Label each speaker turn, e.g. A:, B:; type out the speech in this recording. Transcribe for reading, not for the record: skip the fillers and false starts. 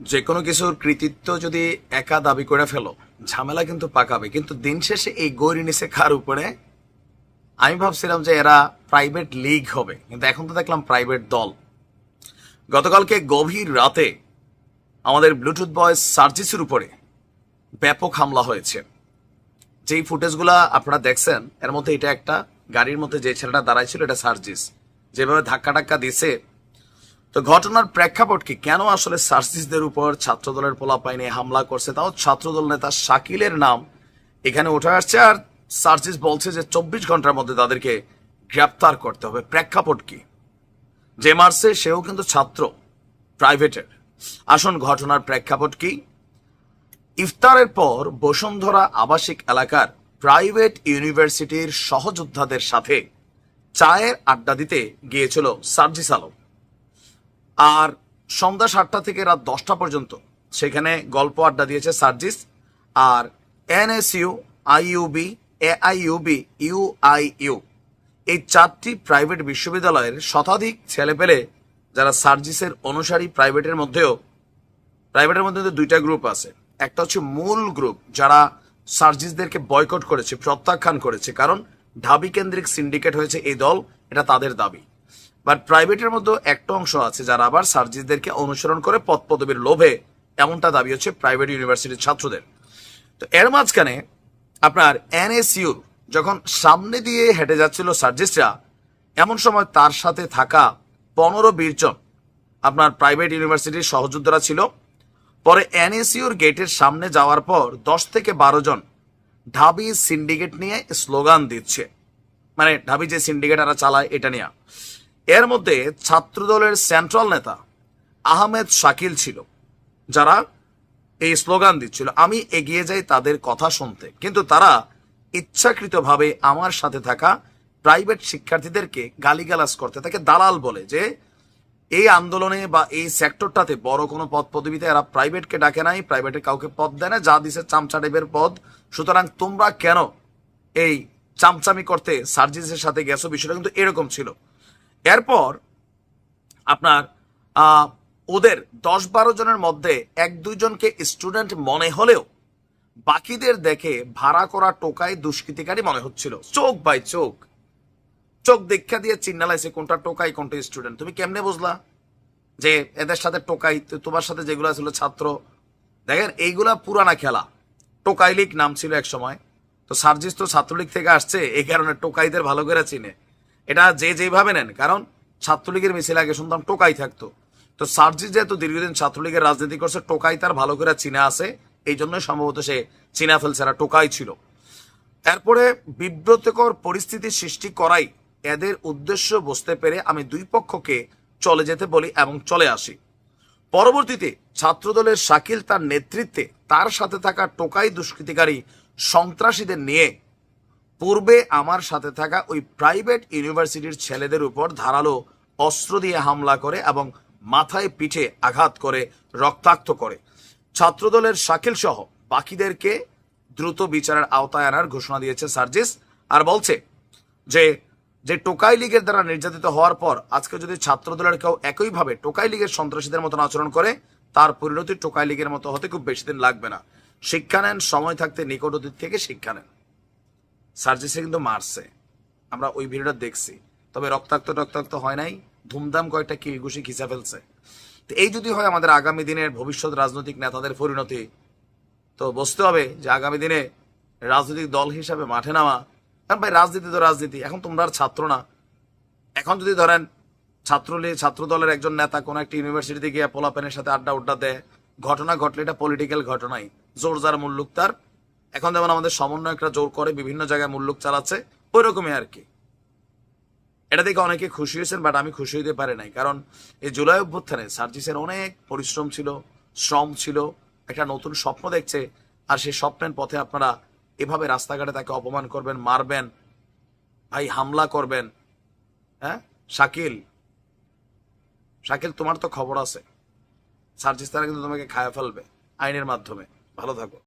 A: যে কোনো কিছুর কৃতিত্ব যদি একা দাবি করে ফেলো, ঝামেলা কিন্তু পাকাবে। কিন্তু দিন শেষে এই গৌরী নিচে কার উপরে? আমি ভাবছিলাম যে এরা প্রাইভেট লিগ হবে, কিন্তু এখন তো দেখলাম প্রাইভেট দল। গতকালকে গভীর রাতে আমাদের ব্লুটুথ বয়েস সার্জিসের উপরে ব্যাপক হামলা হয়েছে। যেই ফুটেজগুলা আপনারা দেখছেন, এর মধ্যে এটা একটা গাড়ির মধ্যে যে ছেলেটা দাঁড়ায় ছিল, এটা সার্জিস, যেভাবে ধাক্কা টাক্কা দিছে। তো ঘটনার প্রেক্ষাপট কি, কেন আসলে সার্জিসদের উপর ছাত্রদলের পোলাপাইনে হামলা করছে, তাও ছাত্রদল নেতা শাকিলের নাম এখানে উঠে আসছে। আর সার্জিস বলছে যে 24 ঘন্টার মধ্যে তাদেরকে গ্রেপ্তার করতে হবে। প্রেক্ষাপট কি? যে মারছে সেও কিন্তু ছাত্র, প্রাইভেটের। আসুন ঘটনার প্রেক্ষাপট কি। ইফতারের পর বসুন্ধরা আবাসিক এলাকার প্রাইভেট ইউনিভার্সিটির সহযোদ্ধাদের সাথে চায়ের আড্ডা দিতে গিয়েছিল সার্জিস আলম। আর সন্ধ্যা 7টা থেকে রাত 10টা পর্যন্ত সেখানে গল্প আড্ডা দিয়েছে সার্জিস। আর এনএসইউ, আইইউবি, এআইইউবি, ইউআইইউ, এই 4টি প্রাইভেট বিশ্ববিদ্যালয়ের শতাধিক ছেলেপেলে যারা সার্জিসের অনুসারী। প্রাইভেটের মধ্যে 2টা গ্রুপ আছে। একটা হচ্ছে মূল গ্রুপ, যারা সার্জিসদেরকে বয়কট করেছে, প্রত্যাখ্যান করেছে, কারণ ঢাবি কেন্দ্রিক সিন্ডিকেট হয়েছে এই দল, এটা তাদের দাবি। বাট প্রাইভেটের মধ্যে একটা অংশ আছে যারা আবার সার্জিসদেরকে অনুসরণ করে পদ পদবীর লোভে, এমনটা দাবি হচ্ছে প্রাইভেট ইউনিভার্সিটির ছাত্রদের। তো এর মাঝখানে আপনার এনএসইউর যখন সামনে দিয়ে হেঁটে যাচ্ছিল সার্জিসরা, এমন সময় তার সাথে থাকা 15-20 জন আপনার প্রাইভেট ইউনিভার্সিটির সহযোদ্ধারা ছিল। পরে এনএসইউর গেটের সামনে যাওয়ার পর 10 থেকে 12 জন ঢাবি সিন্ডিকেট নিয়ে স্লোগান দিচ্ছে, মানে ঢাবি যে সিন্ডিকেট এরা চালায় এটা নিয়ে। এর মধ্যে ছাত্রদলের সেন্ট্রাল নেতা আহমেদ শাকিল ছিল, যারা এই স্লোগান দিচ্ছিল। আমি এগিয়ে যাই তাদের কথা শুনতে, কিন্তু তারা ইচ্ছাকৃতভাবে আমার সাথে থাকা প্রাইভেট শিক্ষার্থীদেরকে গালিগালাজ করতে থাকে, দালাল বলে, যে এই আন্দোলনে বা এই সেক্টরটাতে বড় কোনো পদ পদবিতে এরা প্রাইভেটকে ডাকে নাই, প্রাইভেটের কাউকে পদ দেয় না, যা দিছে চামচা টাইপের পদ। সুতরাং তোমরা কেন এই চামচামি করতে সার্জিসের সাথে গেছো, বিষয়টা কিন্তু এরকম ছিল। এরপর আপনার ওদের 10-12 জনের মধ্যে 1-2 জনকে স্টুডেন্ট মনে হলেও বাকিদের দেখে ভাড়া করা টোকাই দুষ্কৃতিকারী মনে হচ্ছিল। চোখ বাই চোখ, চোখ দেখা দিয়ে চিন্নালাইছে কোনটা টোকাই কোনটা স্টুডেন্ট। তুমি কেমনে বুঝলা যে এদের সাথে টোকাই? তোমার সাথে যেগুলো ছিল ছাত্র, দেখেন এইগুলা পুরানা খেলা। টোকাই লীগ নাম ছিল এক সময়। তো সার্জিস তো ছাত্রলীগ থেকে আসছে, এই কারণে টোকাইদের ভালো করে চিনে। এটা যে যেভাবে নেন, কারণ ছাত্রলীগের মিছিল আগে শুনতাম টোকাই থাকতো। তো সার্জিস যেহেতু দীর্ঘদিন ছাত্রলীগের রাজনীতি করছে, টোকাই তার ভালো করে চিনা আছে, এই জন্যই সম্ভবত সে চিনা ফেলছে এরা টোকাই ছিল। এরপরে বিব্রতকর পরিস্থিতি সৃষ্টি করাই এদের উদ্দেশ্য বুঝতে পেরে আমি দুই পক্ষকে চলে যেতে বলি এবং চলে আসি। পরবর্তীতে ছাত্রদলের শাকিল তার নেতৃত্বে তার সাথে থাকা টোকাই দুষ্কৃতিকারী সন্ত্রাসীদের নিয়ে পূর্বে আমার সাথে থাকা ওই প্রাইভেট ইউনিভার্সিটির ছেলেদের উপর ধারালো অস্ত্র দিয়ে হামলা করে এবং মাথায় পিঠে আঘাত করে রক্তাক্ত করে। ছাত্রদলের শাকিল সহ বাকিদেরকে দ্রুত বিচারের আওতায় আনার ঘোষণা দিয়েছে সার্জিস। আর বলছে যে যে টোকাই লীগের দ্বারা নির্যাতিত হওয়ার পর আজকে যদি ছাত্রদলের কেউ একইভাবে টোকাই লীগের সন্ত্রাসীদের মতন আচরণ করে, তার পরিণতি টোকাই লীগের মতো হতে খুব বেশি দিন লাগবে না। শিক্ষা নেন, সময় থাকতে নিকট অতীত থেকে শিক্ষা নেন। সার্জিসে কিন্তু মারছে, আমরা ওই ভিডিওটা দেখছি, তবে রক্তাক্ত হয় নাই, ধুমধাম কয়েকটা কিলঘুষি খিচা ফেলছে। তো এই যদি হয় আমাদের আগামী দিনের ভবিষ্যৎ রাজনৈতিক নেতাদের পরিণতি, তো বুঝতে হবে যে আগামী দিনে রাজনৈতিক দল হিসাবে মাঠে নামা। কারণ ভাই রাজনীতি তো রাজনীতি, এখন তোমরা আর ছাত্র না। এখন যদি ধরেন ছাত্র দলের একজন নেতা কোন একটা ইউনিভার্সিটিতে গিয়ে পোলাপেনের সাথে আড্ডা দেয়, ঘটনা ঘটলে এটা পলিটিক্যাল ঘটনাই, জোর যার মুল্লুক তার। এখন যেমন আমাদের সমন্বয়করা জোর করে বিভিন্ন জায়গায় মুল্লুক চালাচ্ছে, ওই রকমই আর কি। এটা দেখে অনেকে খুশি হয়েছেন, বাট আমি খুশি হইতে পারি নাই, কারণ এই জুলাই অভ্যুত্থানে সার্জিসের অনেক পরিশ্রম ছিল, শ্রম ছিল, একটা নতুন স্বপ্ন দেখছে। আর সেই স্বপ্নের পথে আপনারা এভাবে রাস্তাঘাটে তাকে অপমান করবেন, মারবেন, ভাই হামলা করবেন। হ্যাঁ শাকিল, তোমার তো খবর আছে, সার্জিস তারা কিন্তু তোমাকে খায়া ফেলবে আইনের মাধ্যমে। ভালো থাকো।